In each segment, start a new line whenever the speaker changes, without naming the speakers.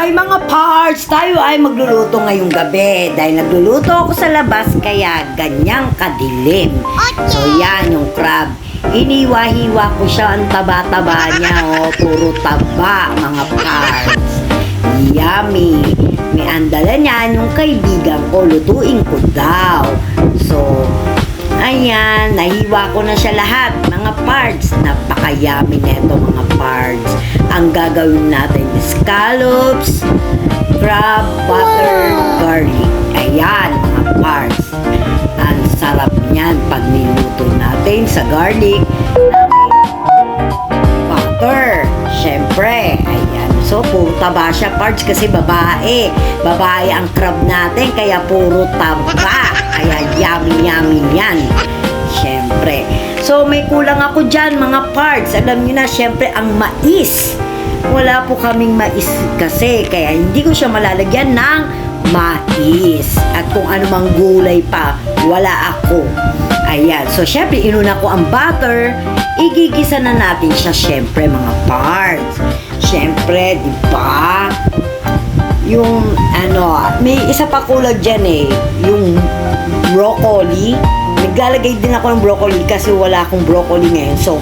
Hi mga parts! Tayo ay magluluto ngayong gabi dahil nagluluto ako sa labas kaya ganyang kadilim. So yan yung crab. Iniwa-hiwa ko siya, ang taba-taba niya, oh, puro taba mga parts. Yummy! May andala niyan yung kaibigan ko, lutuin ko daw. So, ayan, nahiwa ko na siya lahat mga parts. Napaka-yummy neto mga parts. Ang gagawin natin is scallops, crab, butter, garlic. Ayan mga parts. Ang sarap niyan pag niluto natin sa garlic butter. Syempre, ayan. So, puro taba siya parts kasi babae. Babae ang crab natin kaya puro taba. Kaya yummy yan. Syempre. So, may kulang ako dyan, mga parts. Alam niyo na, syempre, ang mais. Wala po kaming mais kasi, kaya hindi ko siya malalagyan ng mais. At kung anumang gulay pa, wala ako. Ayan. So, syempre, inuna ko ang butter. Igigisa na natin siya, syempre, mga parts. Syempre, di ba? Yung, may isa pa kulang dyan eh. Yung broccoli. Naglalagay din ako ng broccoli kasi wala akong broccoli ngayon. So,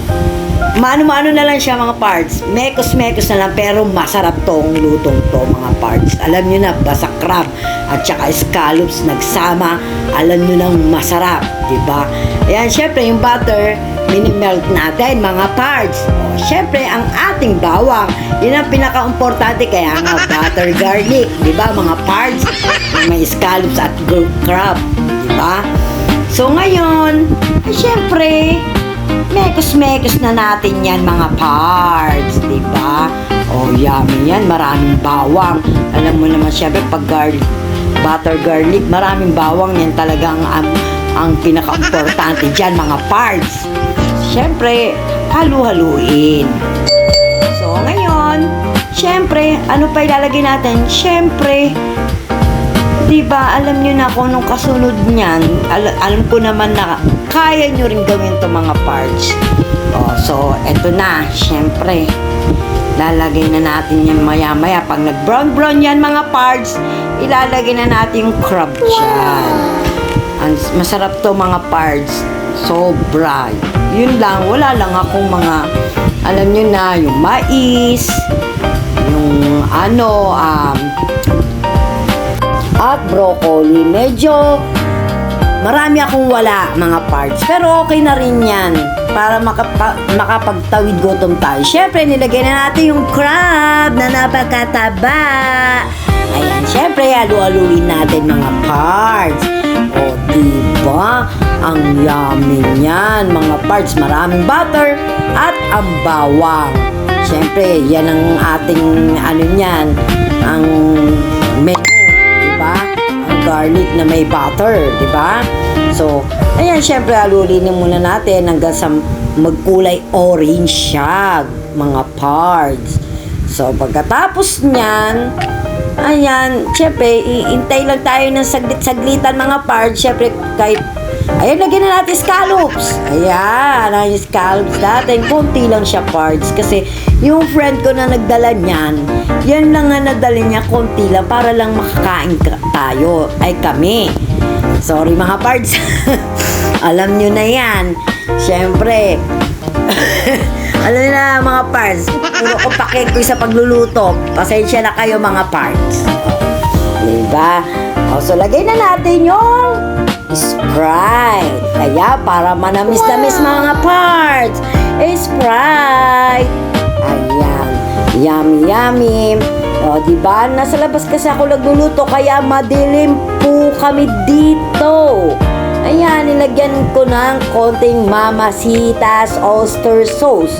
mano-mano na lang siya mga parts. Mekos-mekos na lang pero masarap tong lutong to mga parts. Alam nyo na, basta crab at saka scallops nagsama. Alam nyo nang masarap, diba? Ayan, syempre yung butter, mini-melt natin mga parts. O, syempre, ang ating bawang, yun ang pinaka-importante kaya nga butter garlic, diba mga parts? May scallops at crab, diba? So, ngayon, syempre, mekos-mekos na natin yan, mga parts, diba? Oh, yummy yan. Maraming bawang. Alam mo naman, syempre, pag butter garlic, maraming bawang yan talagang ang pinaka-importante dyan, mga parts. Syempre, halu-haluin. So, ngayon, syempre, ano pa ilalagay natin? Syempre, diba, alam nyo na kung anong kasunod niyan. Alam ko naman na kaya nyo rin gawin to mga parts. So, eto na. Syempre, lalagay na natin yan maya-maya. Pag nag-brown-brown yan mga parts, ilalagay na natin yung crab dyan. Masarap to mga parts. Sobra. Yun lang. Wala lang akong mga, alam nyo na, yung mais, yung at broccoli. Medyo marami akong wala mga parts. Pero okay na rin yan. Para makapagtawid gutom tayo. Syempre, nilagay na natin yung crab na napakataba. Ayan, syempre, halu-haluin natin mga parts. O, diba? Ang yummy niyan mga parts. Maraming butter at ang bawang. Syempre, yan ang ating niyan. Ang garlic na may butter, di ba? So, ayan, syempre, alulinin muna natin hanggang sa magkulay orange siya, mga parts. So, pagkatapos niyan, ayan, syempre, iintay lang tayo ng saglit-saglitan, mga parts. Syempre, kahit, ayan, lagyan na natin scallops. Ayan, ang scallops natin, konti lang siya parts. Kasi, yung friend ko na nagdala niyan, yan lang nga nadala niya, konti lang, para lang makakain tayo, ay kami. Sorry mga parts. Alam nyo na yan. Siyempre, alam nyo na mga parts, puro ko pakik ko sa pagluluto. Pasensya na kayo mga parts. Diba? So, lagay na natin yung Sprite. Kaya, para manamis-namis mga parts. Sprite. Ayan. Yummy. O, diba? Nasa labas kasi ako nagluluto, kaya madilim po kami dito. Ayan, nilagyan ko ng konting Mamacitas oyster sauce.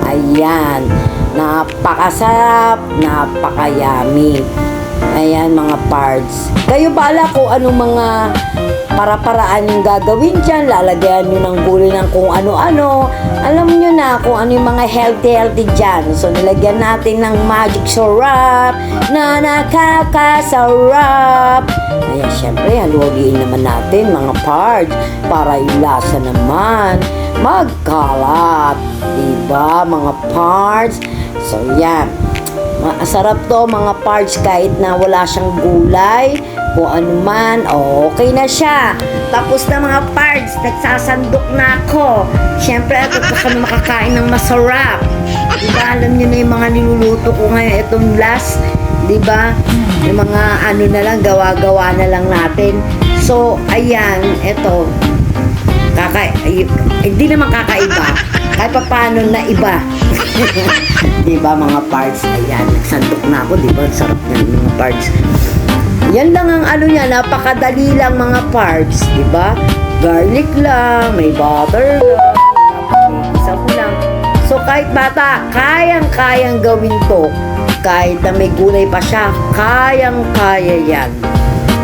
Ayan. Napakasarap, napaka-yummy. Ayan, mga parts. Kayo bala kung anong mga para-paraan yung gagawin dyan. Lalagyan nyo ng gulay ng kung ano-ano. Alam nyo na kung ano yung mga healthy dyan. So, nilagyan natin ng magic syrup na nakakasarap. Ayan, syempre, haluin naman natin, mga parts, para yung lasa naman magkalat. Diba, mga parts? So, yan. Masarap to mga parts kahit na wala siyang gulay, kung ano man, okay na siya. Tapos na mga parts, nagsasandok na ako. Siyempre, ako pa kami makakain ng masarap. Diba, alam niyo na yung mga niluluto ko ngayon, itong last, diba? Yung mga ano na lang, gawa-gawa na lang natin. So, ayan, ito. Hindi naman kakaiba. Kahit pa paano na iba. Diba mga parts? Ayan, nagsandok na ako. Diba? Sarap yan mga parts. Yan lang ang ano niya. Napakadali lang mga parts. Diba? Garlic lang. May butter lang. Isa mo lang. So kahit bata, kayang-kayang gawin to. Kahit na may gulay pa siya, kayang-kaya yan.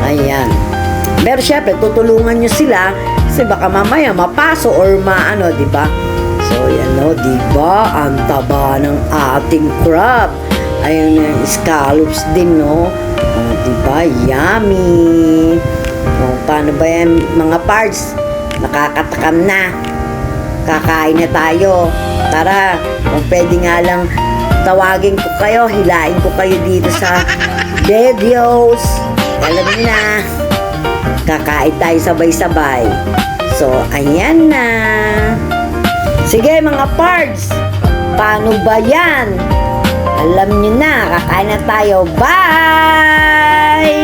Ayan. Pero syempre, tutulungan nyo sila kasi baka mamaya mapaso or maano, di ba? So, yan o, di ba? Ang taba ng ating crab. Ayun yung scallops din, no? Di ba? Yummy! O, paano ba yan, mga parts? Nakakatakam na. Kakain na tayo. Tara, kung pwede nga lang tawagin ko kayo, hilain ko kayo dito sa videos. Alam niyo na. Kakain tayo sabay-sabay. So, ayan na. Sige mga parts, paano ba yan? Alam nyo na, kakain na tayo. Bye!